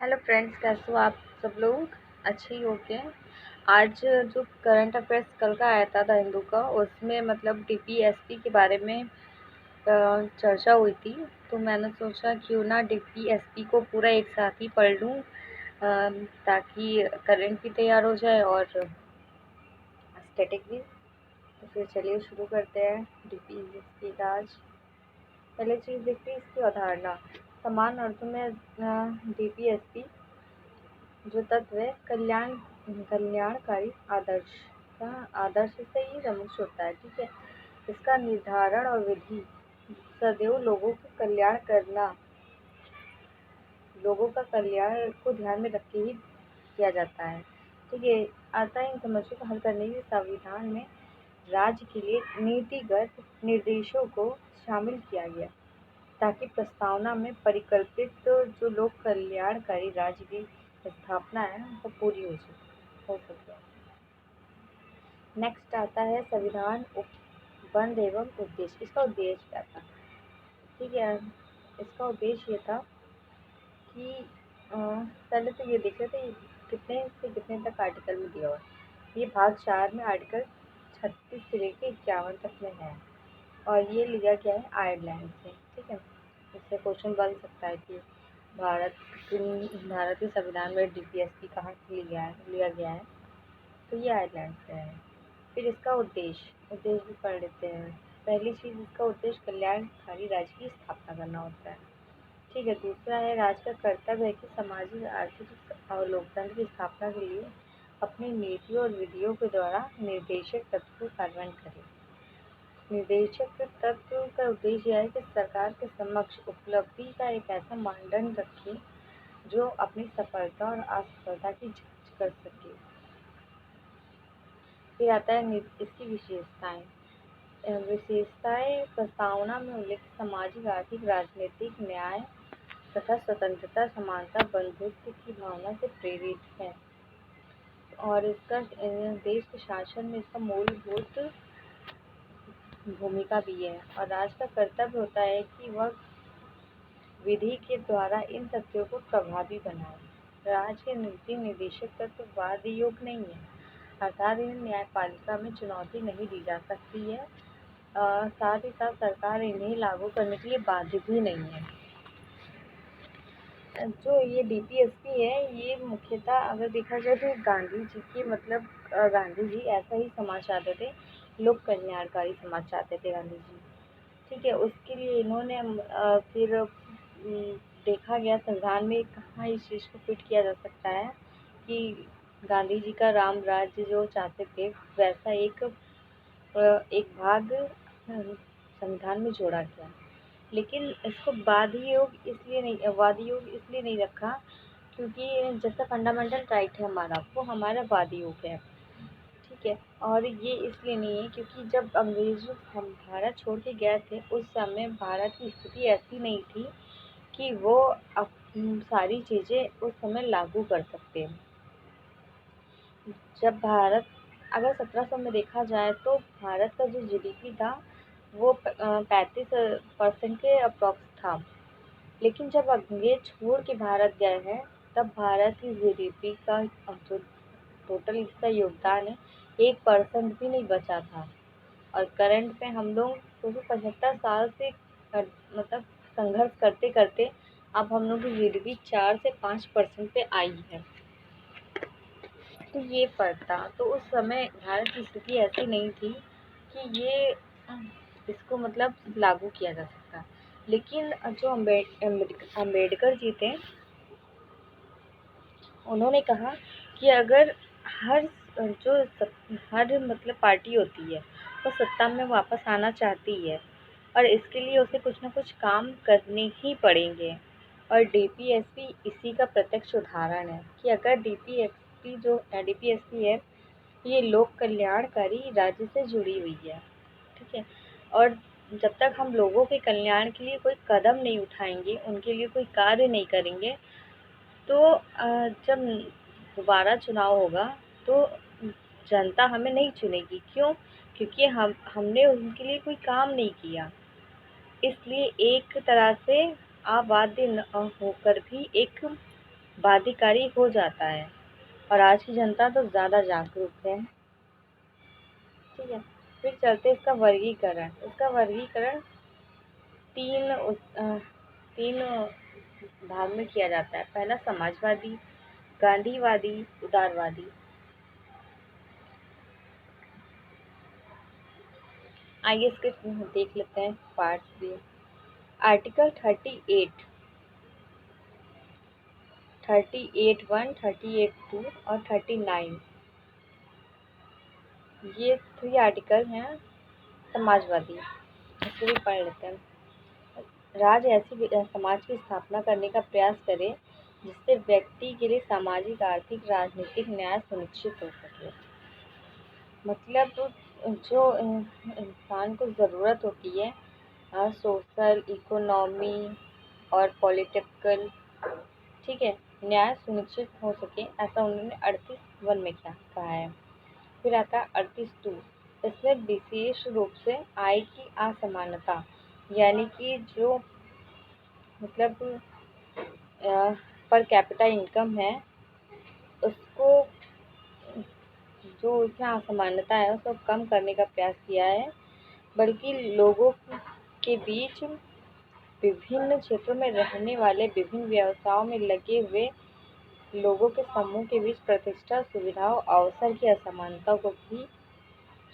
Hello friends, कैसे हो आप सब लोग? अच्छे ही होंगे। आज जो करंट अफेयर्स कल का आया था द हिंदू का, उसमें मतलब डीपीएसपी के बारे में चर्चा हुई थी। तो मैंने सोचा क्यों ना डीपीएसपी को पूरा एक साथ ही पढ़ लूँ, ताकि करंट भी तैयार हो जाए और स्टैटिक भी। तो फिर चलिए शुरू करते हैं डीपीएसपी का। आज पहले चीज़ देखते हैं इसकी अवधारणा। समान अर्थों में डीपीएसपी जो तत्व है कल्याणकारी आदर्श का आदर्श से ही रमुश होता है। ठीक है, इसका निर्धारण और विधि सदैव लोगों का कल्याण को ध्यान में रख के ही किया जाता है। ठीक है, आता है इन समस्याओं को हल करने के संविधान में राज्य के लिए नीतिगत निर्देशों को शामिल किया गया, ताकि प्रस्तावना में परिकल्पित जो लोक कल्याणकारी राज्य की स्थापना है वो पूरी हो सके। नेक्स्ट आता है संविधान उपबंध एवं उद्देश्य। इसका उद्देश्य क्या था? ठीक है, इसका उद्देश्य ये था कि पहले तो ये देख रहे थे कितने से कितने तक आर्टिकल में दिया हुआ है। ये भाग 4 में आर्टिकल 36 से लेकर 51 तक में है, और ये लिया गया है आयरलैंड से। ठीक है, इससे क्वेश्चन बन सकता है कि भारत भारत के संविधान में डीपीएसपी कहाँ से लिया गया है। तो ये आयरलैंड से है। फिर इसका उद्देश्य भी पढ़ लेते हैं। पहली चीज़, इसका उद्देश्य कल्याणकारी राज्य की स्थापना करना होता है। ठीक है, दूसरा है राज्य का कर्तव्य है कि सामाजिक, आर्थिक और लोकतंत्र की स्थापना के लिए अपनी नीतियों और विधियों के द्वारा निर्देशक तत्व को कार्यान्वित करे। निर्देशक तत्व का उद्देश्य है कि सरकार के समक्ष उपलब्धि का एक ऐसा मानदंड रखे जो अपनी सफलता और असफलता की जांच कर सके। फिर आता है इसकी विशेषताएं प्रस्तावना में उल्लेखित सामाजिक, आर्थिक, राजनीतिक न्याय तथा स्वतंत्रता, समानता, बंधुत्व की भावना से प्रेरित है, और इसका देश के शासन में इसका मूलभूत भूमिका भी है। और राज्य का कर्तव्य होता है कि वह विधि के द्वारा इन तथ्यों को प्रभावी बनाए। राज्य के नीति निर्देशक तत्व वाद योग्य नहीं है, अर्थात इन्हें न्यायपालिका में चुनौती नहीं दी जा सकती है। साथ ही साथ सरकार इन्हें लागू करने के लिए बाध्य भी नहीं है। जो ये डीपीएसपी है, ये मुख्यतः अगर देखा जाए तो गांधी जी की गांधी जी ऐसा ही समाज चाहते थे, लोक कल्याणकारी समाज चाहते थे गांधी जी। ठीक है, उसके लिए इन्होंने फिर देखा गया संविधान में कहाँ इस चीज़ को फिट किया जा सकता है कि गांधी जी का राम राज्य जो चाहते थे वैसा एक भाग संविधान में जोड़ा गया। लेकिन इसको वादी योग इसलिए नहीं रखा, क्योंकि जैसा फंडामेंटल राइट है हमारा, वो हमारा वादी योग है। ठीक है, और ये इसलिए नहीं है क्योंकि जब अंग्रेज हम भारत छोड़ के गए थे, उस समय भारत की स्थिति ऐसी नहीं थी कि वो सारी चीज़ें उस समय लागू कर सकते हैं। जब भारत, अगर 1700 में देखा जाए तो भारत का जो जीडीपी था वो 35% के अप्रॉक्स था। लेकिन जब अंग्रेज छोड़ के भारत गए हैं, तब भारत की जीडीपी का जो टोटल इसका योगदान है 1% भी नहीं बचा था। और करंट में हम लोग 275 साल से मतलब संघर्ष करते करते अब हम लोग की जीडीपी 4 से 5% पे आई है। तो ये फर्क था। तो उस समय भारत की स्थिति ऐसी नहीं थी कि ये इसको लागू किया जा सकता। लेकिन जो अम्बेडकर जी थे, उन्होंने कहा कि अगर हर हर पार्टी होती है वो सत्ता में वापस आना चाहती है, और इसके लिए उसे कुछ ना कुछ काम करने ही पड़ेंगे। और डीपीएसपी इसी का प्रत्यक्ष उदाहरण है कि अगर डीपीएसपी है, ये लोक कल्याणकारी राज्य से जुड़ी हुई है। ठीक है, और जब तक हम लोगों के कल्याण के लिए कोई कदम नहीं उठाएंगे, उनके लिए कोई कार्य नहीं करेंगे, तो जब दोबारा चुनाव होगा तो जनता हमें नहीं चुनेगी। क्यों? क्योंकि हमने उनके लिए कोई काम नहीं किया। इसलिए एक तरह से अबाध्य न होकर भी एक बाध्यकारी हो जाता है। और आज की जनता तो ज़्यादा जागरूक है। ठीक है, फिर चलते इसका वर्गीकरण। इसका वर्गीकरण तीन तीन भाग में किया जाता है। पहला समाजवादी, गांधीवादी, उदारवादी। आइए इसके देख लेते हैं पार्ट्स भी। आर्टिकल 38, 38(1), 38(2) और 39, ये 3 आर्टिकल हैं समाजवादी। इसको भी पढ़ लेते हैं। राज ऐसी समाज की स्थापना करने का प्रयास करे जिससे व्यक्ति के लिए सामाजिक, आर्थिक, राजनीतिक न्याय सुनिश्चित हो सके। मतलब जो इंसान को ज़रूरत होती है सोशल, इकोनॉमी और पॉलिटिकल, ठीक है, न्याय सुनिश्चित हो सके, ऐसा उन्होंने 38(1) में क्या कहा है। फिर आता है 38(2), इसमें विशेष रूप से आय की असमानता, यानी कि जो मतलब पर कैपिटा इनकम है उसको, जो उसमें असमानता है उसको कम करने का प्रयास किया है, बल्कि लोगों के बीच विभिन्न क्षेत्रों में रहने वाले विभिन्न व्यवसायों में लगे हुए लोगों के समूह के बीच प्रतिष्ठा, सुविधाओं, अवसर की असमानता को भी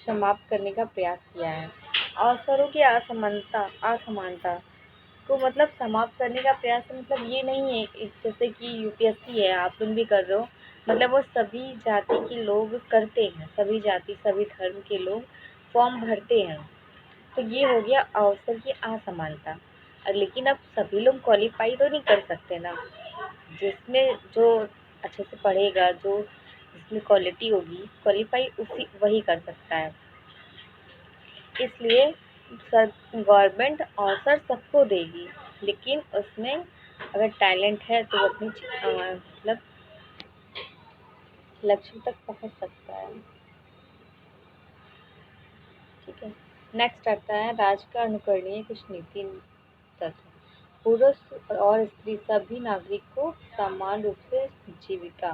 समाप्त करने का प्रयास किया है। अवसरों की असमानता असमानता को मतलब समाप्त करने का प्रयास मतलब ये नहीं है जैसे कि यूपीएससी है, आप लोग भी कर रहे हो, मतलब वो सभी जाति के लोग करते हैं, सभी जाति सभी धर्म के लोग फॉर्म भरते हैं। तो ये हो गया अवसर की असमानता। लेकिन अब सभी लोग क्वालिफाई तो नहीं कर सकते ना। जिसमें जो अच्छे से पढ़ेगा, जो जिसमें क्वालिटी होगी, क्वालिफाई उसी वही कर सकता है। इसलिए गवर्नमेंट अवसर सबको देगी, लेकिन उसमें अगर टैलेंट है तो वो अपनी मतलब लक्ष्य तक पहुंच सकता है। ठीक है, नेक्स्ट आता है राज का अनुकरणीय कुछ नीति तत्व। पुरुष और स्त्री सभी नागरिक को समान रूप से जीविका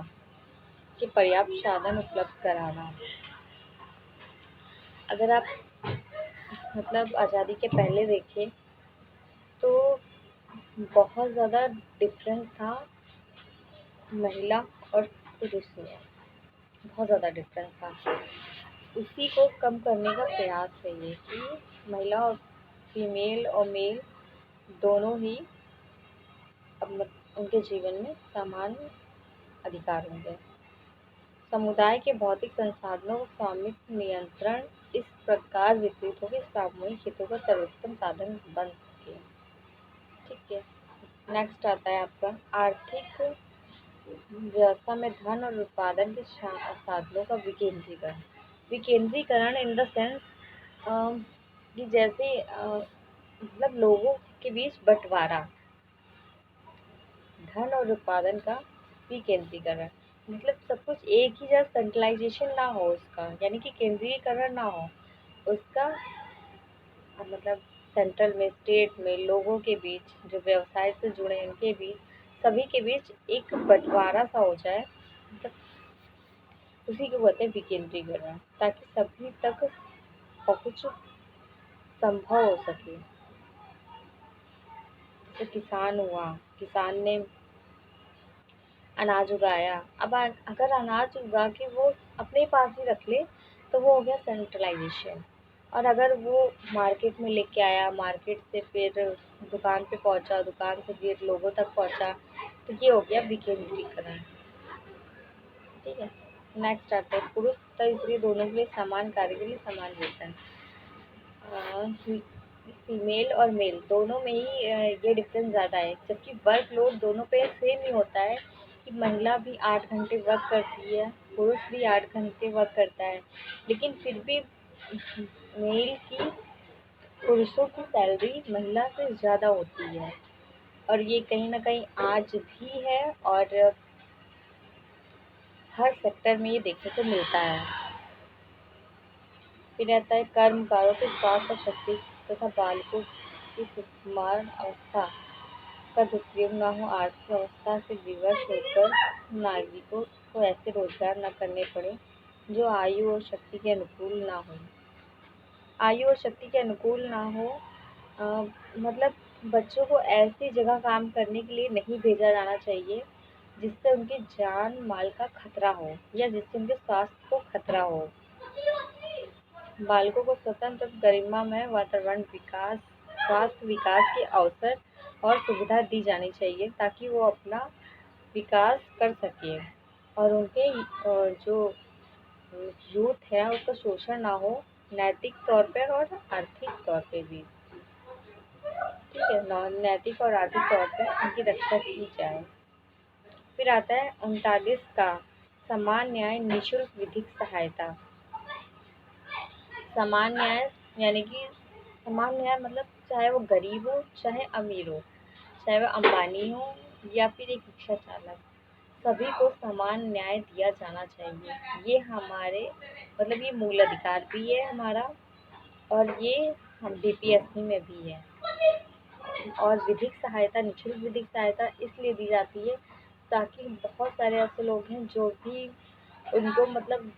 के पर्याप्त साधन उपलब्ध कराना। अगर आप मतलब आज़ादी के पहले देखें तो बहुत ज़्यादा डिफरेंस था महिला और पुरुष में, बहुत ज़्यादा डिफरेंस था। उसी को कम करने का प्रयास है ये कि महिला और फीमेल और मेल दोनों ही अब उनके जीवन में समान अधिकार होंगे। समुदाय के भौतिक संसाधनों का स्वामित्व नियंत्रण इस प्रकार विकसित हो कि सामूहिक हितों का सर्वोत्तम साधन बन सके। ठीक है, नेक्स्ट आता है आपका आर्थिक व्यवस्था में धन और उत्पादन के साधनों का विकेंद्रीकरण। विकेंद्रीकरण इन द सेंस कि जैसे मतलब लोगों के बीच बंटवारा, धन और उत्पादन का विकेंद्रीकरण, मतलब सब कुछ एक ही जगह सेंट्रलाइजेशन ना हो उसका, यानी कि केंद्रीयकरण ना हो उसका, मतलब सेंट्रल में, स्टेट में, लोगों के बीच जो व्यवसाय से जुड़े हैं उनके बीच, सभी के बीच एक बंटवारा सा हो जाए, मतलब उसी को कहते हैं विकेंद्रीकरण, ताकि सभी तक पहुंच संभव हो सके। जैसे किसान हुआ, किसान ने अनाज उगाया, अब अगर अनाज उगा के वो अपने पास ही रख ले तो वो हो गया सेंट्रलाइजेशन। और अगर वो मार्केट में लेके आया, मार्केट से फिर दुकान पे पहुंचा, दुकान से फिर लोगों तक पहुंचा, तो ये हो गया विकेंद्रीकरण। ठीक है, नेक्स्ट आता है पुरुष तथा स्त्री दोनों के लिए समान कार्य के लिए समान वेतन। फीमेल और मेल दोनों में ही ये डिफरेंस ज़्यादा है, जबकि वर्कलोड दोनों पे सेम ही होता है कि महिला भी 8 घंटे वर्क करती है, पुरुष भी 8 घंटे वर्क करता है, लेकिन फिर भी मेल की पुरुषों की सैलरी महिला से ज़्यादा होती है। और ये कहीं ना कहीं आज भी है और हर सेक्टर में ये देखने को मिलता है। फिर रहता है कर्मकारों के स्वास्थ्य और शक्ति तथा बालकों की सुकुमार अवस्था का दुरुपयोग न हो, आर्थिक अवस्था से विवश होकर नागरिकों को ऐसे रोजगार न करने पड़े जो आयु और शक्ति के अनुकूल ना हो। आयु और शक्ति के अनुकूल ना हो, मतलब बच्चों को ऐसी जगह काम करने के लिए नहीं भेजा जाना चाहिए जिससे उनकी जान माल का खतरा हो या जिससे उनके स्वास्थ्य को खतरा हो। बालकों को स्वतंत्र गरिमामय वातावरण, विकास, स्वास्थ्य विकास के अवसर और सुविधा दी जानी चाहिए ताकि वो अपना विकास कर सके और उनके जो यूथ है उसका शोषण ना हो, नैतिक तौर पर और आर्थिक तौर पे भी। ठीक है, नैतिक और आर्थिक तौर पर उनकी रक्षा की जाए। फिर आता है 39 का समान न्याय निःशुल्क विधिक सहायता। समान न्याय यानी कि समान न्याय मतलब चाहे वो गरीब हो चाहे अमीर हो, चाहे वो अंबानी हो या फिर एक रिक्शा चालक, सभी को समान न्याय दिया जाना चाहिए। ये हमारे मतलब ये मूल अधिकार भी है हमारा और ये हम बीपीएससी में भी है। और विधिक सहायता, निःशुल्क विधिक सहायता इसलिए दी जाती है ताकि बहुत सारे ऐसे लोग हैं जो भी उनको मतलब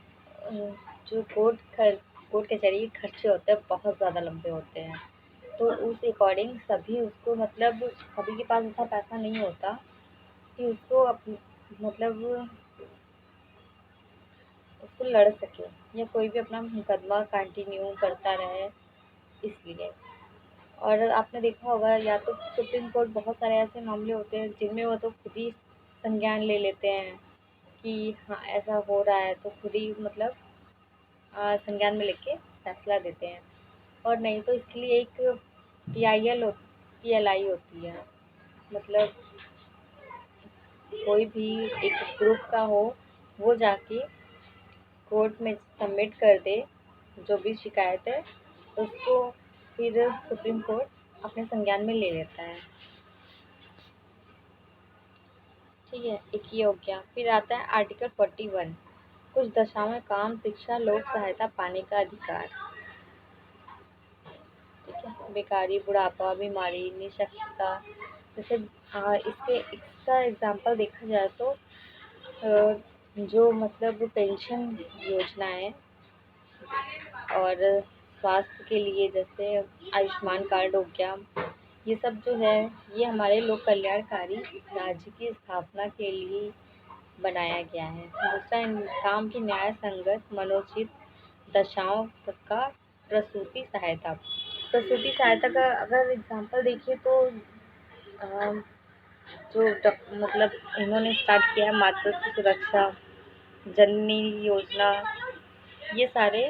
जो कोर्ट कचहरी के खर्चे होते हैं बहुत ज़्यादा लंबे होते हैं, तो उस अकॉर्डिंग सभी उसको मतलब सभी के पास इतना पैसा नहीं होता कि उसको मतलब उसको लड़ सके या कोई भी अपना मुकदमा कंटिन्यू करता रहे, इसलिए। और आपने देखा होगा या तो सुप्रीम कोर्ट बहुत सारे ऐसे मामले होते हैं जिनमें वो तो खुद ही संज्ञान ले लेते हैं कि हाँ ऐसा हो रहा है, तो खुद ही मतलब संज्ञान में लेके फैसला देते हैं। और नहीं तो इसके लिए एक PIL होती है, मतलब कोई भी एक ग्रुप का हो वो जाके कोर्ट में सबमिट कर दे जो भी शिकायत है, उसको फिर सुप्रीम कोर्ट अपने संज्ञान में ले लेता है। ठीक है, एक ये हो गया। फिर आता है आर्टिकल 41, कुछ दशाओं में काम, शिक्षा, लोक सहायता पाने का अधिकार। ठीक है, बेकारी, बुढ़ापा, बीमारी, निःशक्तता, जैसे इसका एग्जाम्पल देखा जाए तो जो मतलब पेंशन योजना है और स्वास्थ्य के लिए जैसे आयुष्मान कार्ड हो गया, ये सब जो है ये हमारे लोक कल्याणकारी राज्य की स्थापना के लिए बनाया गया है। दूसरा, इन काम की न्याय संगत मनोचित दशाओं का प्रसूति सहायता का अगर एग्जाम्पल देखिए तो मतलब इन्होंने स्टार्ट किया है मातृत्व सुरक्षा, जननी योजना, ये सारे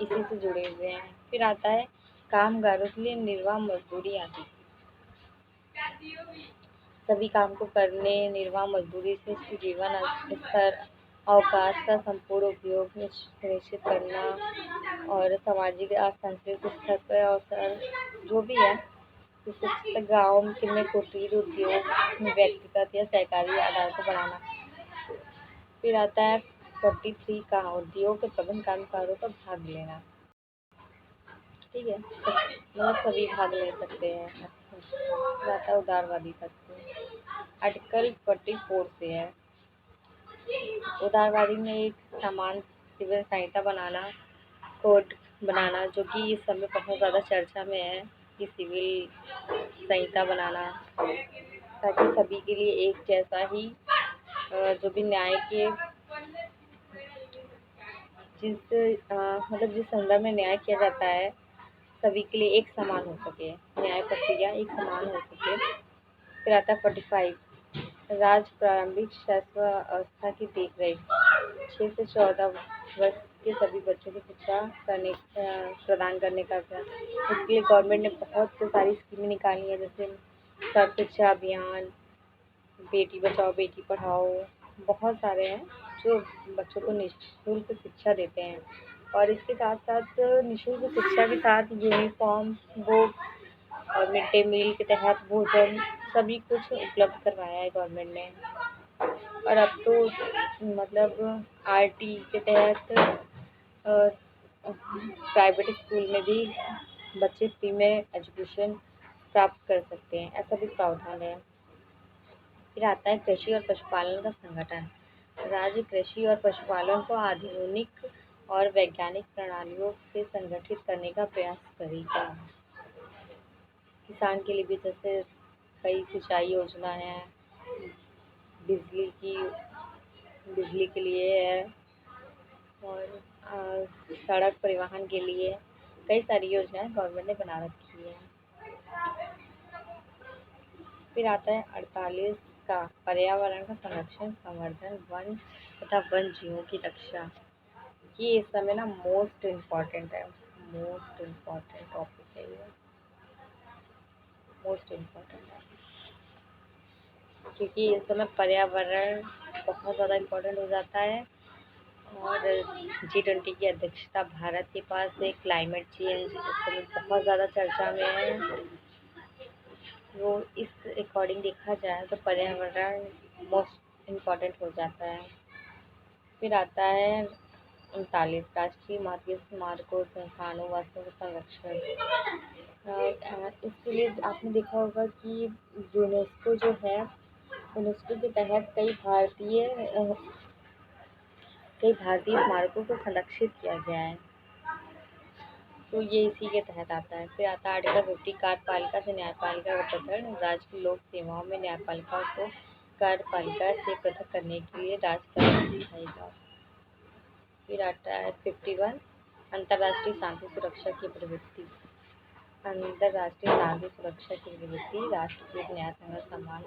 इसी से जुड़े हुए हैं। फिर आता है कामगारों के लिए निर्वाह मजदूरी आदि। सभी काम को करने, निर्वाह मजदूरी से जीवन स्तर, अवकाश का संपूर्ण उपयोग सुनिश्चित करना और सामाजिक और सांस्कृतिक स्तर पर अवसर जो भी है, जैसे गाँव में कुटीर उद्योग में व्यक्तिगत या सहकारी आधार को बढ़ाना। फिर आता है 43 का उद्योग के प्रबंध कामगारों का भाग लेना। ठीक है, मतलब सभी भाग ले सकते हैं। आता है उदारवादी तत्व, आर्टिकल 44 से है। उदारवादी में एक समान सिविल संहिता बनाना, कोड बनाना, जो कि इस समय बहुत ज़्यादा चर्चा में है कि सिविल संहिता बनाना ताकि सभी के लिए एक जैसा ही जो भी न्याय के जिस संदर्भ में न्याय किया जाता है सभी के लिए एक समान हो सके, न्याय प्रक्रिया एक समान हो सके। फिर आता है 45, राज्य प्रारंभिक शैशव अवस्था की देखरेख, 6 से 14 वर्ष के सभी बच्चों को शिक्षा प्रदान करने का अभियान। इसके लिए गवर्नमेंट ने बहुत सारी स्कीमें निकाली हैं, जैसे सर्व शिक्षा अभियान, बेटी बचाओ बेटी पढ़ाओ, बहुत सारे हैं जो बच्चों को निःशुल्क शिक्षा देते हैं। और इसके साथ साथ निःशुल्क शिक्षा के साथ यूनिफॉर्म, बुक और मिड डे मील के तहत भोजन सभी कुछ उपलब्ध करवाया है गवर्नमेंट ने। और अब तो मतलब RT के तहत प्राइवेट स्कूल में भी बच्चे फ्री में एजुकेशन प्राप्त कर सकते हैं, ऐसा भी प्रावधान है। फिर आता है कृषि और पशुपालन का संगठन। राज्य कृषि और पशुपालन को आधुनिक और वैज्ञानिक प्रणालियों से संगठित करने का प्रयास करेगा। किसान के लिए भी जैसे कई सिंचाई योजना है, बिजली की बिजली के लिए है, और सड़क परिवहन के लिए कई सारी योजनाएं गवर्नमेंट ने बना रखी है। फिर आता है 48 का पर्यावरण का संरक्षण, संवर्धन, वन तथा वन जीवों की रक्षा। ये इस समय ना मोस्ट इम्पॉर्टेंट है, मोस्ट इम्पॉर्टेंट टॉपिक है ये, मोस्ट इम्पॉर्टेंट है, क्योंकि इस समय पर्यावरण बहुत ज़्यादा इम्पोर्टेंट हो जाता है। और G20 की अध्यक्षता भारत के पास है। क्लाइमेट चेंज इस समय बहुत ज़्यादा चर्चा में है। वो इस अकॉर्डिंग देखा जाए तो पर्यावरण मोस्ट इम्पॉर्टेंट हो जाता है। फिर आता है 39 राष्ट्रीय महत्व स्मारकों, संस्थानों, वास्तुओं का संरक्षण। इसके लिए आपने देखा होगा कि यूनेस्को जो है, यूनेस्को के तहत कई भारतीय स्मारकों को संरक्षित किया गया है, तो ये इसी के तहत आता है। फिर आता है आर्टिकल 50 कार्यपालिका से न्यायपालिका का पृथक। राज्य की लोक सेवाओं में न्यायपालिका को कार्यपालिका से पृथक करने के लिए राज्य दिखाएगा। फिर आता है 51 अंतर्राष्ट्रीय शांति सुरक्षा की प्रवृत्ति। अंतर्राष्ट्रीय शांति सुरक्षा की प्रवृत्ति राष्ट्रपति न्याय संगत समान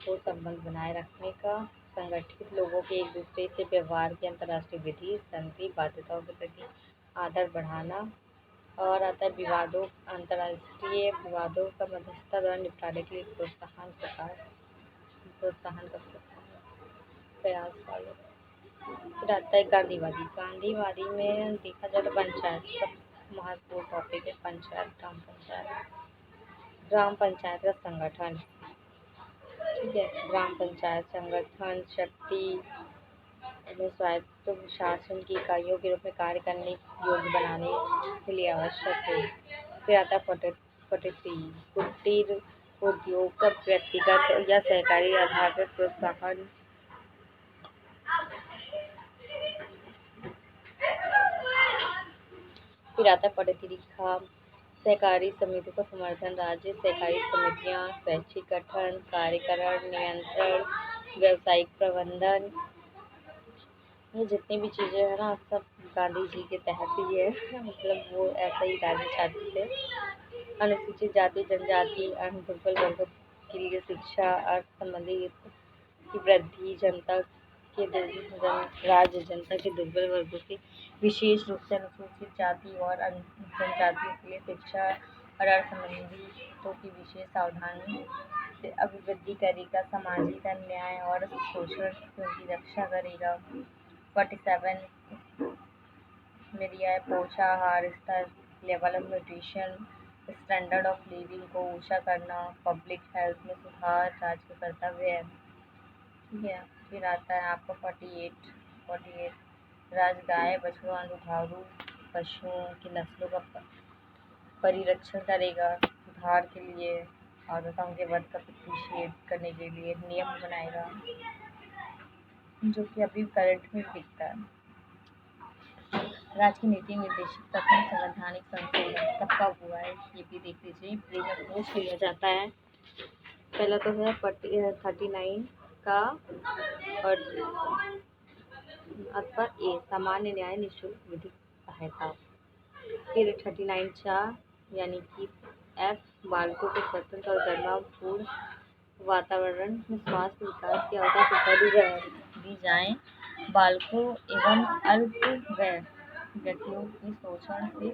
को संबंध बनाए रखने का, संगठित लोगों के एक दूसरे से व्यवहार की अंतर्राष्ट्रीय विधि, संधि बाध्यताओं के प्रति आदर बढ़ाना। और आता है विवादों, अंतर्राष्ट्रीय विवादों का मध्यस्थता द्वारा निपटाने के लिए प्रोत्साहन का प्रयास वाले। फिर आता है गांधीवादी में देखा जाए तो पंचायत सब महत्वपूर्ण टॉपिक है। पंचायत, ग्राम पंचायत का संगठन, ठीक है। ग्राम पंचायत संगठन शक्ति स्वायत्त शासन की इकाइयों के रूप में कार्य करने योग्य बनाने के लिए आवश्यक है। फिर आता है 43 कुटीर उद्योग का व्यक्तिगत या सहकारी आधार पर प्रोत्साहन। फिर आता है 43 का सहकारी समिति का समर्थन। राज्य सहकारी समितियां स्वैच्छिक गठन, कार्यकरण, नियंत्रण, व्यावसायिक प्रबंधन, ये जितनी भी चीज़ें हैं ना सब गांधी जी के तहत ही है। मतलब वो ऐसा ही राज्य चाहते थे। अनुसूचित जाति जनजाति अन्य दुर्बल वर्गों के लिए शिक्षा, अर्थ संबंधी की वृद्धि, राज्य जनता के दुर्बल वर्गों के विशेष रूप से अनुसूचित जाति और जनजातियों के लिए शिक्षा और अर्थ संबंधी हितों की विशेष सावधानी से अभिवृद्धि करेगा। सामाजिक अन्याय और शोषण से उनकी रक्षा करेगा। 47 में दिया है पोषाहार स्तर, level of nutrition, standard of living को ऊंचा करना, पब्लिक हेल्थ में सुधार राज्य का कर्तव्य है, ठीक है। फिर आता है आपका 48 राज्य गाय, बछड़ा, दुधारू पशुओं की नस्लों का परिरक्षण करेगा, सुधार के लिए और तथा उनके वध का प्रतिषेध करने के लिए नियम बनाएगा, जो कि अभी करंट में दिखता है। राज्य की नीति निर्देशित प्रथम संवैधानिक संशोधन कब का हुआ है ये भी देख लीजिए, प्री में पूछ लिया जाता है। पहला तो है 39 का और अथवा ए सामान्य न्याय निःशुल्क विधिक सहायता। फिर 39 यानी कि एफ बालकों को स्वतंत्र और गरिमापूर्ण वातावरण में स्वास्थ्य विकास की अवसर दी जाए, बालकों एवं अल्प व्यक्तियों की शोषण से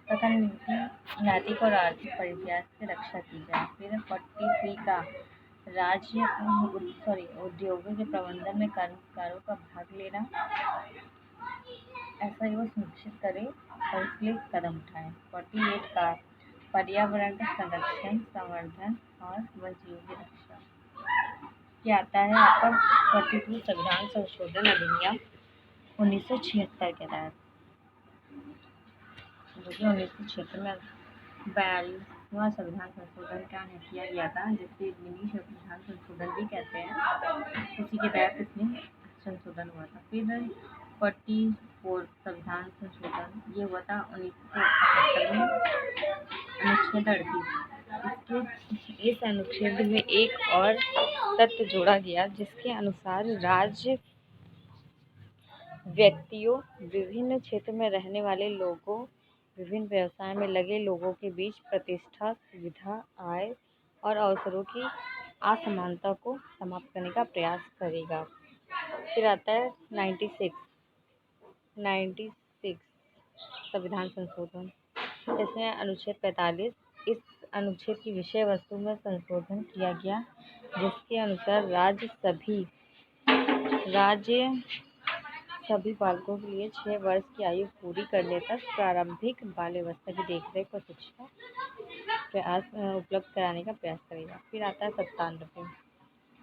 तथा नैतिक और आर्थिक परिव्यास से रक्षा की जाए। फिर 43 का राज्य उद्योगों के प्रबंधन में कर्मकारों का भाग लेना, ऐसा ही वो सुनिश्चित करें और इसके लिए कदम उठाएं। 48 का पर्यावरण का संरक्षण, संवर्धन और वन्यजीवों की रक्षा। क्या आता है आपका 42 संविधान संशोधन अधिनियम 1976 के तहत, जो कि 1976 में वह संविधान संशोधन का किया गया था, जिससे मिनी संविधान संशोधन भी कहते हैं। उसी के तहत इसमें संशोधन हुआ था। फिर 44 संविधान संशोधन ये हुआ था 1978 में, अनुच्छेद 38। इस अनुच्छेद में एक और तथ्य जोड़ा गया, जिसके अनुसार राज्य व्यक्तियों, विभिन्न क्षेत्र में रहने वाले लोगों, विभिन्न व्यवसाय में लगे लोगों के बीच प्रतिष्ठा, सुविधा, आय और अवसरों की असमानता को समाप्त करने का प्रयास करेगा। फिर आता है 96 संविधान संशोधन। इसमें अनुच्छेद 45। इस अनुच्छेद की विषय वस्तु में संशोधन किया गया, जिसके अनुसार राज्य सभी बालकों के लिए 6 वर्ष की आयु पूरी करने तक प्रारंभिक बाल्यावस्था की देखरेख और शिक्षा उपलब्ध कराने का प्रयास करेगा। फिर आता है 97।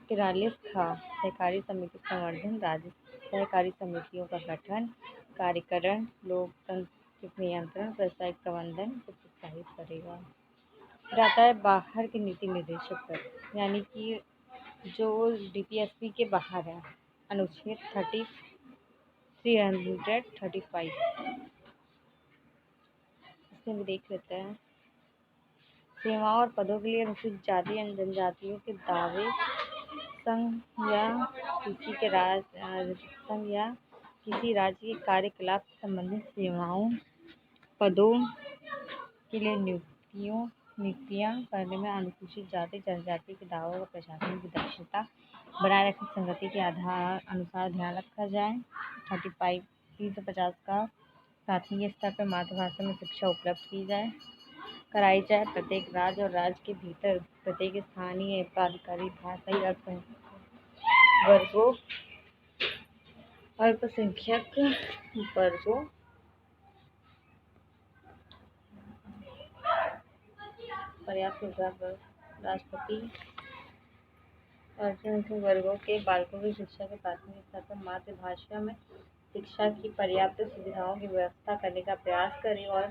43 सहकारी समिति संवर्धन, राज्य सहकारी समितियों का गठन, कार्यकरण, लोकतांत्रिक नियंत्रण, व्यावसायिक प्रबंधन को प्रोत्साहित करेगा। फिर आता है बाहर के नीति निर्देशक तत्व, यानी कि जो DPSP के बाहर है। अनुच्छेद 335। इसमें भी देख लेते हैं। सेवाओं और पदों के लिए अनुसूचित जाति एवं जनजातियों के दावे संघ या किसी राज्य के कार्यकलाप से संबंधित सेवाओं, पदों के लिए नियुक्तियां करने में अनुसूचित जाति जनजाति के दावों का प्रशासन की दक्षता बनाए रखने संगति के अनुसार ध्यान रखा जाए। 350 का प्राथमिक स्तर पर मातृभाषा में शिक्षा उपलब्ध कराई जाए। प्रत्येक राज्य और राज्य के भीतर प्रत्येक स्थानीय प्राधिकारी भाषाई अल्पसंख्यक वर्गों पर्याप्त राष्ट्रपति और जनसंख्यक वर्गों के बालकों की शिक्षा के प्राथमिक स्तर पर मातृभाषा में शिक्षा की पर्याप्त सुविधाओं की व्यवस्था करने का प्रयास करें, और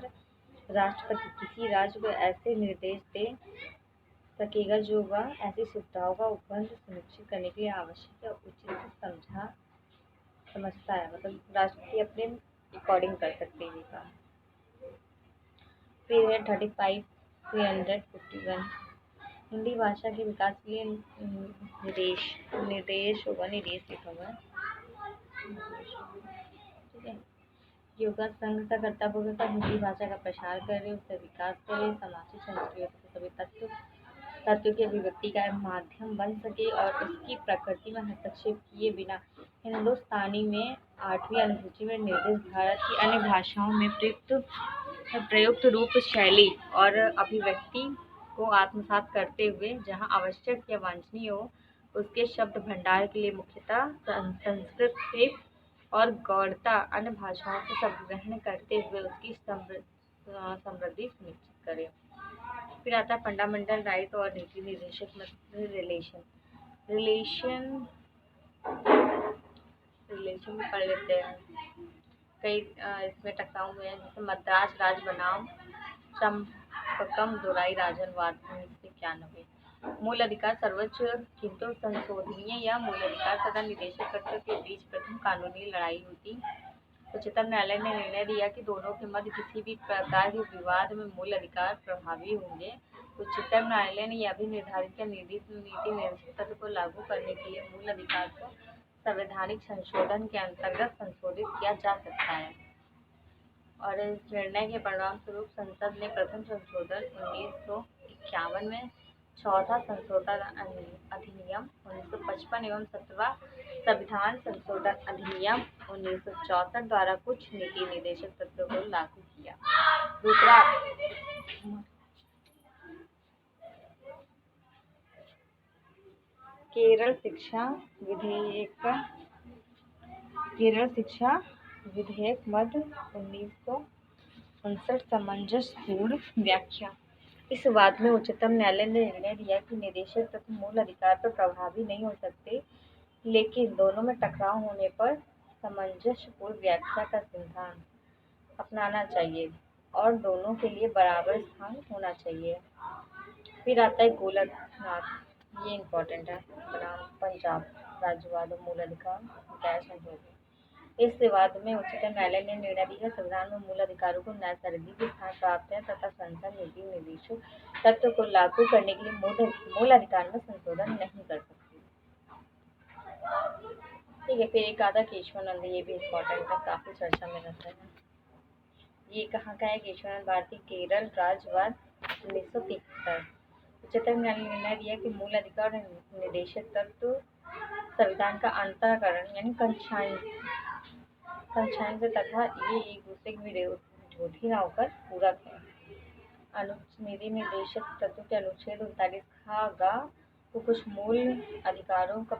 राष्ट्रपति किसी राज्य को ऐसे निर्देश दे सकेगा जो वह ऐसी सुविधाओं का उपबंध सुनिश्चित करने के लिए आवश्यक या उचित समझता है। मतलब राष्ट्रपति अपने अकॉर्डिंग कर सकते हैं काम। फिर है 351 हिंदी भाषा के विकास के लिए निर्देश लिखा हुआ है। ठीक है। योगा संघ का कर्तव्य होगा हिंदी भाषा का प्रसार करे, उसका विकास करे, सामाजिक संस्कृति के सभी तत्व की अभिव्यक्ति का माध्यम बन सके और उसकी प्रकृति में हस्तक्षेप किए बिना हिंदुस्तानी में 8वीं अनुसूची में निर्दिष्ट भारत की अन्य भाषाओं में प्रयुक्त रूप, शैली और अभिव्यक्ति को आत्मसात करते हुए जहाँ आवश्यक या वांछनीय हो उसके शब्द भंडार के लिए मुख्यतः संस्कृत से और गौड़ता अन्य भाषाओं से शब्द ग्रहण करते हुए उसकी समृद्धि सुनिश्चित करें। फिर आता है फंडामेंटल राइट और नीति निर्देशक में रिलेशन भी पढ़ लेते हैं। कई इसमें टकराव हुए हैं, जैसे मद्रास राज बनाम चंपकम दुराई राजनवाद 1991। मूल अधिकार सर्वोच्च किंतु संशोधनीय या मूल अधिकार तथा निदेशक कर्तव्य के बीच प्रथम कानूनी लड़ाई हुई। उच्चतम न्यायालय ने निर्णय दिया कि दोनों के मध्य किसी भी प्रकार के विवाद में मूल अधिकार प्रभावी होंगे। उच्चतम न्यायालय ने यह भी निर्धारित किया नीति निर्देशक तत्व को लागू करने के लिए मूल अधिकार को संवैधानिक संशोधन के अंतर्गत संशोधित किया जा सकता है, और इस निर्णय के परिणाम स्वरूप संसद ने प्रथम संशोधन 1951 में, चौथा संशोधन अधिनियम 1955 एवं 7वां संविधान संशोधन अधिनियम 1964 द्वारा कुछ नीति निर्देशक तत्वों को लागू किया। दूसरा केरल शिक्षा विधेयक मध्य 1959 सामंजस्यपूर्ण व्याख्या। इस वाद में उच्चतम न्यायालय ने निर्णय दिया कि निदेशक तत्व मूल अधिकार पर प्रभावी नहीं हो सकते, लेकिन दोनों में टकराव होने पर सामंजस्यपूर्ण व्याख्या का सिद्धांत अपनाना चाहिए। और दोनों के लिए बराबर स्थान होना चाहिए। फिर आता है गोलकनाथ, ये इम्पोर्टेंट है। बनाम पंजाब राज्यवाद और मूल अधिकार गैर संशोधन। इस विवाद में उच्चतम न्यायालय ने निर्णय दिया संविधान में मूल अधिकारों को नैसर्गिक स्थान प्राप्त है तथा संसद नीति निर्देशक तत्व को लागू करने के लिए मूल अधिकार में संशोधन नहीं कर सकती। ठीक है, फिर एक आता केशवानंद, ये भी इम्पोर्टेंट है, काफी चर्चा में रहता है। ये कहाँ का है? केशवानंद भारती, केरल राज्यवाद 1973। उच्चतम न्यायालय ने निर्णय दिया कि मूल अधिकार और निर्देशक तत्व संविधान का अंतःकरण यानी कंसाइन से तथा ये एक दूसरे के विरोधी ना होकर पूरक है। अनुच्छेद निर्देशक तत्व के अनुच्छेद 39 ख ग को कुछ मूल अधिकारों का